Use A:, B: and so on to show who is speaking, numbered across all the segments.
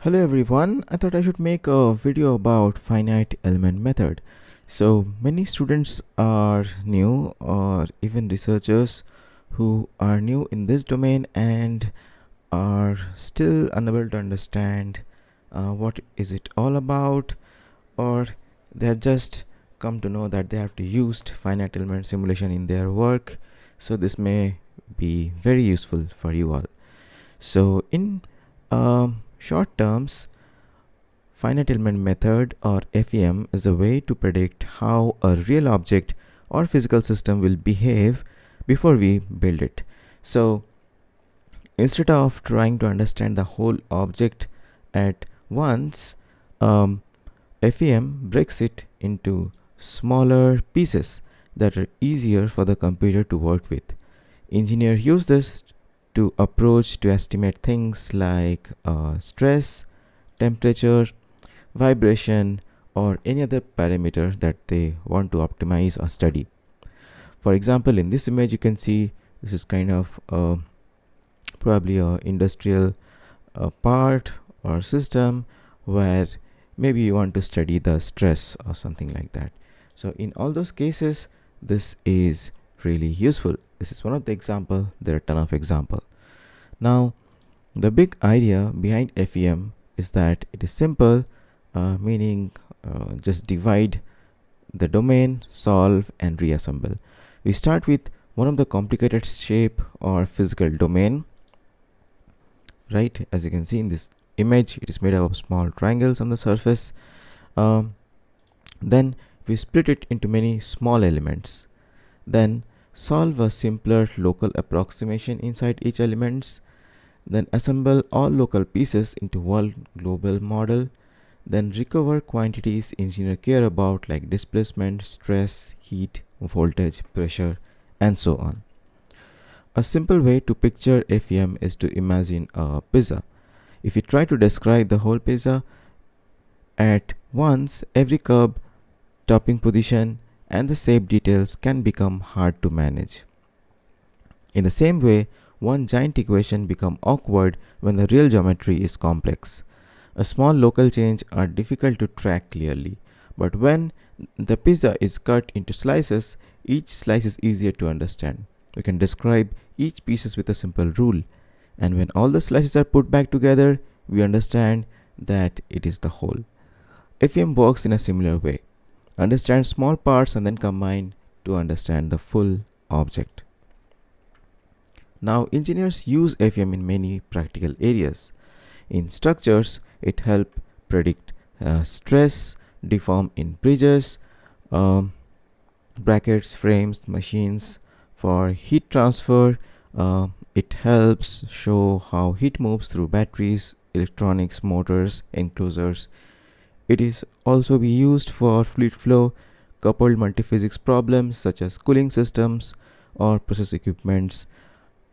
A: Hello everyone, I thought I should make a video about finite element method. So many students are new or even researchers who are new in this domain and are still unable to understand what is it all about, or they have just come to know that they have to use finite element simulation in their work. So this may be very useful for you all. So in short terms, finite element method or FEM is a way to predict how a real object or physical system will behave before we build it. So instead of trying to understand the whole object at once, um, FEM breaks it into smaller pieces that are easier for the computer to work with. Engineers use this to approach to estimate things like stress, temperature, vibration, or any other parameter that they want to optimize or study. For example, in this image you can see this is kind of probably a industrial part or system where maybe you want to study the stress or something like that. So in all those cases, this is really useful. This is one of the example. There are a ton of example. Now the big idea behind FEM is that it is simple, meaning just divide the domain, solve, and reassemble. We start with one of the complicated shape or physical domain, right? As you can see in this image, it is made up of small triangles on the surface. Then we split it into many small elements. Then solve a simpler local approximation inside each elements. Then assemble all local pieces into one global model. Then recover quantities engineers care about like displacement, stress, heat, voltage, pressure, and so on. A simple way to picture FEM is to imagine a pizza. If you try to describe the whole pizza at once, every curve, topping position, and the shape details can become hard to manage. In the same way, one giant equation becomes awkward when the real geometry is complex. A small local change are difficult to track clearly, but when the pizza is cut into slices, each slice is easier to understand. We can describe each pieces with a simple rule, and when all the slices are put back together, we understand that it is the whole. FEM works in a similar way. Understand small parts and then combine to understand the full object. Now, engineers use FEM in many practical areas. In structures, it helps predict stress, deform in bridges, brackets, frames, machines. For heat transfer, it helps show how heat moves through batteries, electronics, motors, enclosures. It is also be used for fluid flow, coupled multiphysics problems such as cooling systems or process equipments.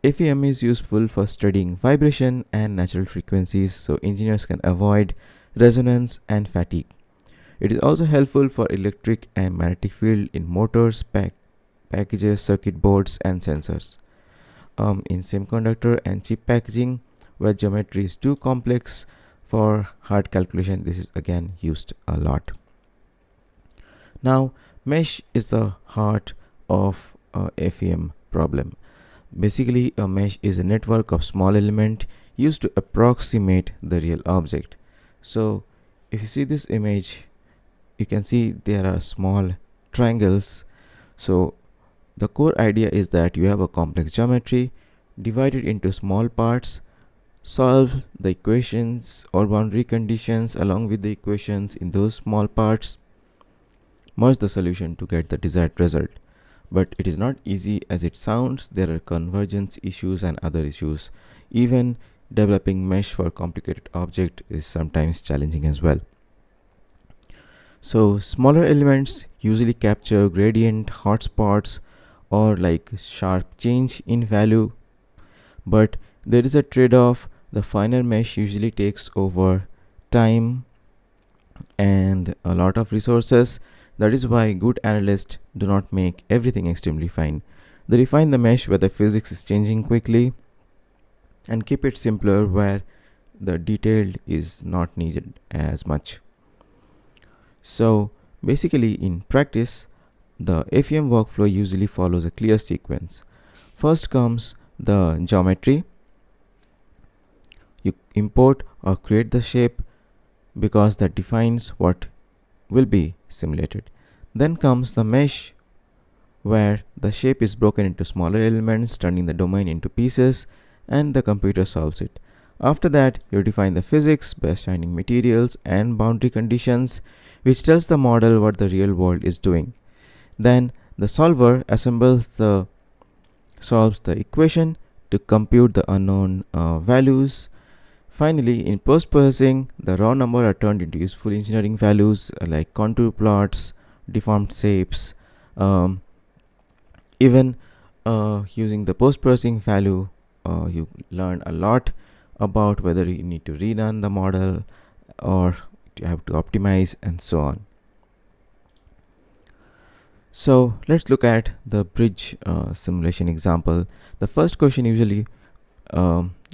A: FEM is useful for studying vibration and natural frequencies so engineers can avoid resonance and fatigue. It is also helpful for electric and magnetic field in motors, packages, circuit boards, and sensors. In semiconductor and chip packaging, where geometry is too complex for hard calculation, this is again used a lot. Now, mesh is the heart of a FEM problem. Basically, a mesh is a network of small elements used to approximate the real object. So, if you see this image, you can see there are small triangles. So, the core idea is that you have a complex geometry divided into small parts, solve the equations or boundary conditions along with the equations in those small parts, merge the solution to get the desired result. But it is not easy as it sounds. There are convergence issues and other issues. Even developing mesh for complicated object is sometimes challenging as well. So smaller elements usually capture gradient, hotspots, or like sharp change in value. But there is a trade-off. The finer mesh usually takes over time and a lot of resources. That is why good analysts do not make everything extremely fine. They refine the mesh where the physics is changing quickly and keep it simpler where the detailed is not needed as much. So basically in practice, the FEM workflow usually follows a clear sequence. First comes the geometry. You import or create the shape because that defines what will be simulated. Then comes the mesh, where the shape is broken into smaller elements, turning the domain into pieces, and the computer solves it. After that, you define the physics by assigning materials and boundary conditions, which tells the model what the real world is doing. Then the solver solves the equation to compute the unknown values. Finally, in post-processing, the raw numbers are turned into useful engineering values like contour plots, deformed shapes. Even using the post-processing value, you learn a lot about whether you need to rerun the model or you have to optimize and so on. So let's look at the bridge simulation example. The first question usually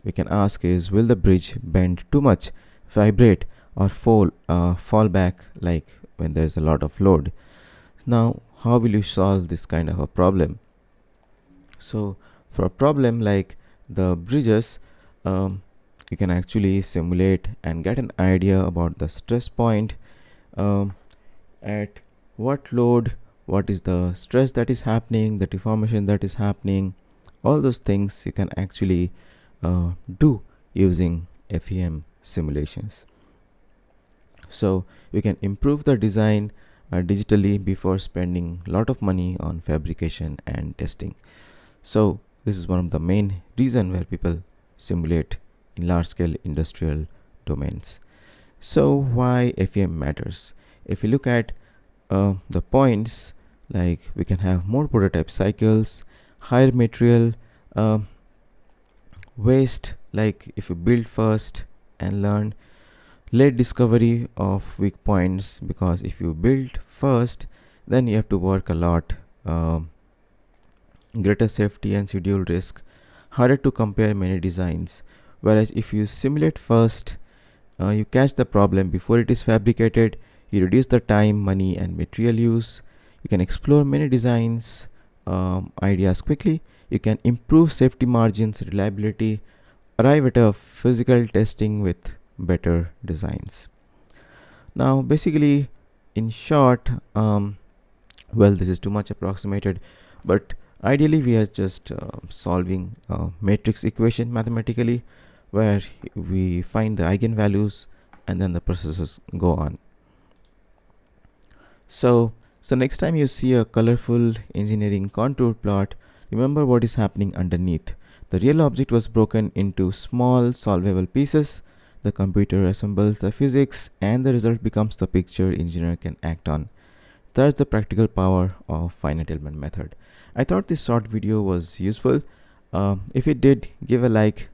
A: we can ask is, will the bridge bend too much, vibrate, or fall back like when there's a lot of load? Now, how will you solve this kind of a problem? So for a problem like the bridges, you can actually simulate and get an idea about the stress point, at what load, what is the stress that is happening, the deformation that is happening. All those things you can actually do using FEM simulations. So you can improve the design digitally before spending a lot of money on fabrication and testing. So this is one of the main reason where people simulate in large-scale industrial domains. So why FEM matters? If you look at the points, like we can have more prototype cycles, higher material waste, like if you build first and learn, late discovery of weak points, because if you build first, then you have to work a lot, greater safety and schedule risk, harder to compare many designs. Whereas if you simulate first, you catch the problem before it is fabricated, you reduce the time, money, and material use, you can explore many designs ideas quickly, you can improve safety margins, reliability, arrive at a physical testing with better designs. Now basically, in short, well, this is too much approximated, but ideally we are just solving a matrix equation mathematically, where we find the eigenvalues and then the processes go on. So next time you see a colorful engineering contour plot, remember what is happening underneath. The real object was broken into small solvable pieces. The computer assembles the physics, and the result becomes the picture engineer can act on. That's the practical power of finite element method. I thought this short video was useful. If it did, give a like.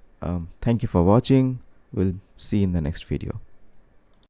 A: Thank you for watching. We'll see you in the next video.